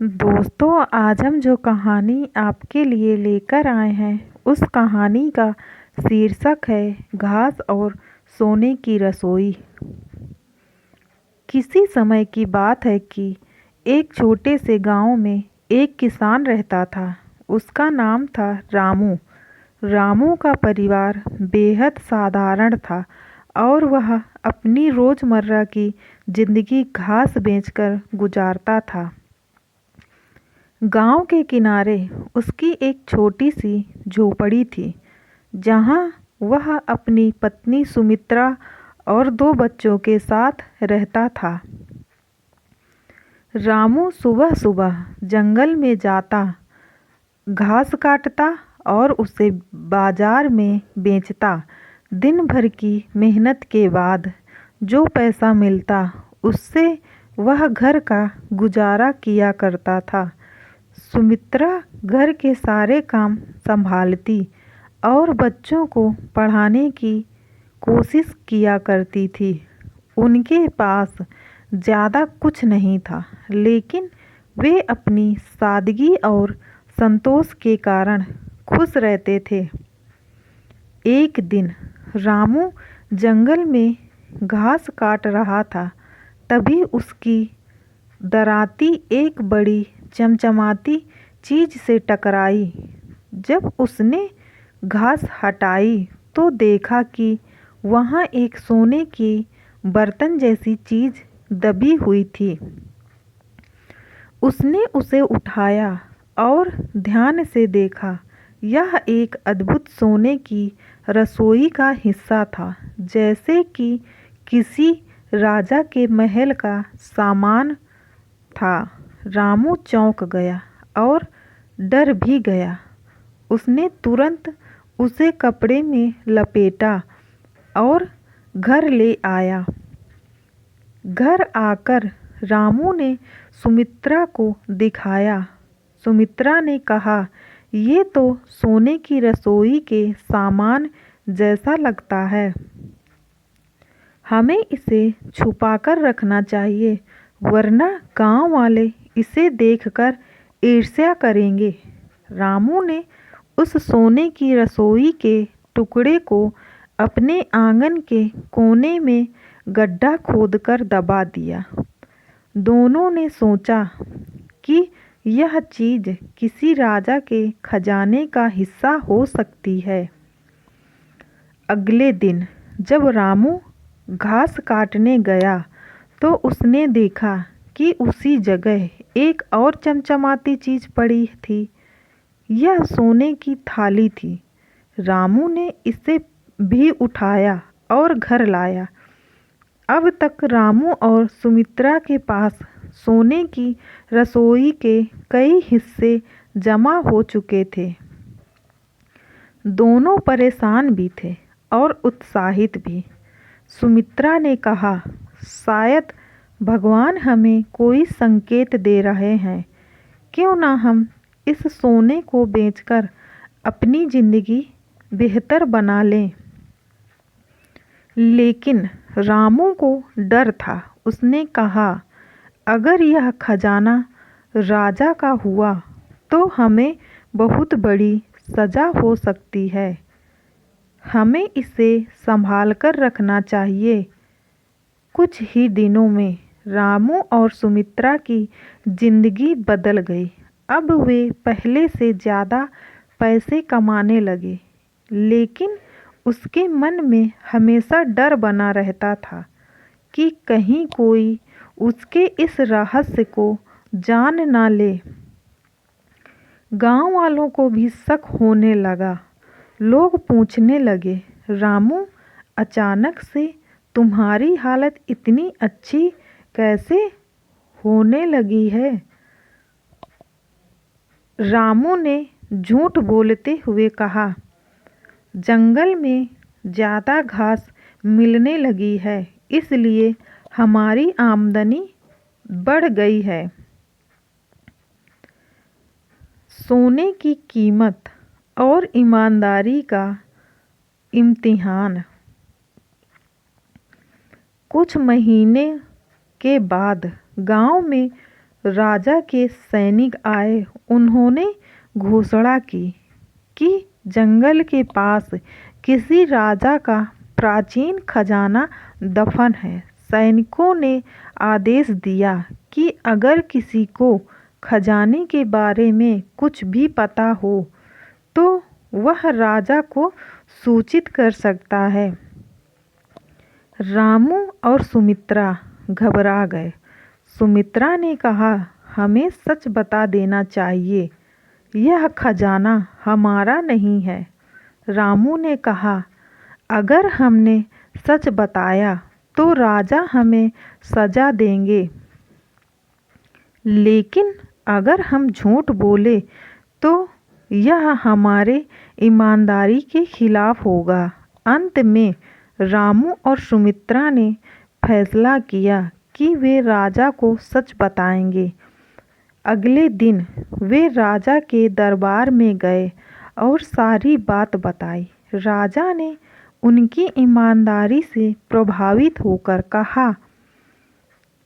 दोस्तों, आज हम जो कहानी आपके लिए लेकर आए हैं उस कहानी का शीर्षक है घास और सोने की रसोई। किसी समय की बात है कि एक छोटे से गांव में एक किसान रहता था। उसका नाम था रामू। रामू का परिवार बेहद साधारण था और वह अपनी रोज़मर्रा की जिंदगी घास बेचकर गुजारता था। गांव के किनारे उसकी एक छोटी सी झोपड़ी थी, जहां वह अपनी पत्नी सुमित्रा और दो बच्चों के साथ रहता था। रामू सुबह सुबह जंगल में जाता, घास काटता और उसे बाजार में बेचता। दिन भर की मेहनत के बाद जो पैसा मिलता, उससे वह घर का गुजारा किया करता था। सुमित्रा घर के सारे काम संभालती और बच्चों को पढ़ाने की कोशिश किया करती थी। उनके पास ज़्यादा कुछ नहीं था, लेकिन वे अपनी सादगी और संतोष के कारण खुश रहते थे। एक दिन रामू जंगल में घास काट रहा था, तभी उसकी दराती एक बड़ी चमचमाती चीज से टकराई। जब उसने घास हटाई तो देखा कि वहाँ एक सोने की बर्तन जैसी चीज दबी हुई थी। उसने उसे उठाया और ध्यान से देखा। यह एक अद्भुत सोने की रसोई का हिस्सा था, जैसे कि किसी राजा के महल का सामान था। रामू चौंक गया और डर भी गया। उसने तुरंत उसे कपड़े में लपेटा और घर ले आया। घर आकर रामू ने सुमित्रा को दिखाया। सुमित्रा ने कहा, "ये तो सोने की रसोई के सामान जैसा लगता है। हमें इसे छुपाकर रखना चाहिए, वरना गांव वाले इसे देखकर ईर्ष्या करेंगे।" रामू ने उस सोने की रसोई के टुकड़े को अपने आंगन के कोने में गड्ढा खोदकर दबा दिया। दोनों ने सोचा कि यह चीज किसी राजा के खजाने का हिस्सा हो सकती है। अगले दिन जब रामू घास काटने गया तो उसने देखा कि उसी जगह एक और चमचमाती चीज पड़ी थी। यह सोने की थाली थी। रामू ने इसे भी उठाया और घर लाया। अब तक रामू और सुमित्रा के पास सोने की रसोई के कई हिस्से जमा हो चुके थे। दोनों परेशान भी थे और उत्साहित भी। सुमित्रा ने कहा, "शायद भगवान हमें कोई संकेत दे रहे हैं। क्यों ना हम इस सोने को बेचकर अपनी जिंदगी बेहतर बना लें।" लेकिन रामू को डर था। उसने कहा, "अगर यह खजाना राजा का हुआ तो हमें बहुत बड़ी सजा हो सकती है। हमें इसे संभाल कर रखना चाहिए।" कुछ ही दिनों में रामू और सुमित्रा की जिंदगी बदल गई। अब वे पहले से ज़्यादा पैसे कमाने लगे, लेकिन उसके मन में हमेशा डर बना रहता था कि कहीं कोई उसके इस रहस्य को जान ना ले। गांव वालों को भी शक होने लगा। लोग पूछने लगे, "रामू, अचानक से तुम्हारी हालत इतनी अच्छी कैसे होने लगी है?" रामू ने झूठ बोलते हुए कहा, "जंगल में ज़्यादा घास मिलने लगी है, इसलिए हमारी आमदनी बढ़ गई है।" सोने की कीमत और ईमानदारी का इम्तिहान। कुछ महीने के बाद गांव में राजा के सैनिक आए। उन्होंने घोषणा की कि जंगल के पास किसी राजा का प्राचीन खजाना दफन है। सैनिकों ने आदेश दिया कि अगर किसी को खजाने के बारे में कुछ भी पता हो तो वह राजा को सूचित कर सकता है। रामू और सुमित्रा घबरा गए। सुमित्रा ने कहा, हमें सच बता देना चाहिए, यह खजाना हमारा नहीं है। रामू ने कहा, अगर हमने सच बताया तो राजा हमें सजा देंगे, लेकिन अगर हम झूठ बोले तो यह हमारे ईमानदारी के खिलाफ होगा। अंत में रामू और सुमित्रा ने फैसला किया कि वे राजा को सच बताएंगे। अगले दिन वे राजा के दरबार में गए और सारी बात बताई। राजा ने उनकी ईमानदारी से प्रभावित होकर कहा,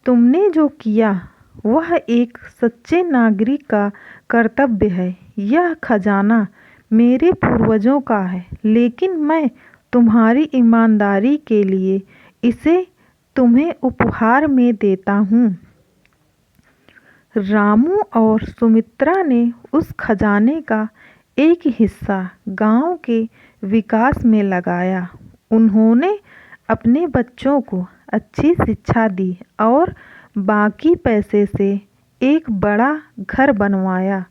तुमने जो किया वह एक सच्चे नागरिक का कर्तव्य है। यह खजाना मेरे पूर्वजों का है, लेकिन मैं तुम्हारी ईमानदारी के लिए इसे तुम्हें उपहार में देता हूँ। रामू और सुमित्रा ने उस खजाने का एक हिस्सा गांव के विकास में लगाया। उन्होंने अपने बच्चों को अच्छी शिक्षा दी और बाकी पैसे से एक बड़ा घर बनवाया।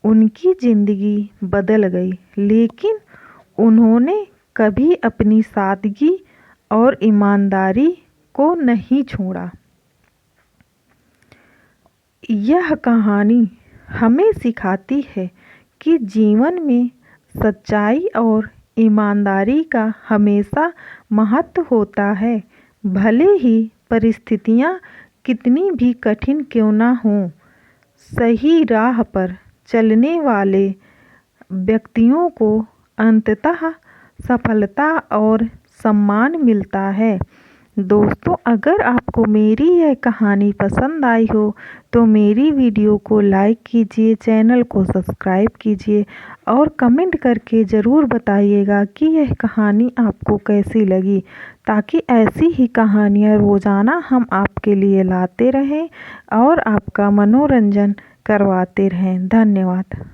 उनकी जिंदगी बदल गई, लेकिन उन्होंने कभी अपनी सादगी और ईमानदारी को नहीं छोड़ा। यह कहानी हमें सिखाती है कि जीवन में सच्चाई और ईमानदारी का हमेशा महत्व होता है। भले ही परिस्थितियाँ कितनी भी कठिन क्यों न हों, सही राह पर चलने वाले व्यक्तियों को अंततः सफलता और सम्मान मिलता है। दोस्तों, अगर आपको मेरी यह कहानी पसंद आई हो तो मेरी वीडियो को लाइक कीजिए, चैनल को सब्सक्राइब कीजिए और कमेंट करके ज़रूर बताइएगा कि यह कहानी आपको कैसी लगी, ताकि ऐसी ही कहानियाँ रोज़ाना हम आपके लिए लाते रहें और आपका मनोरंजन करवाते रहें। धन्यवाद।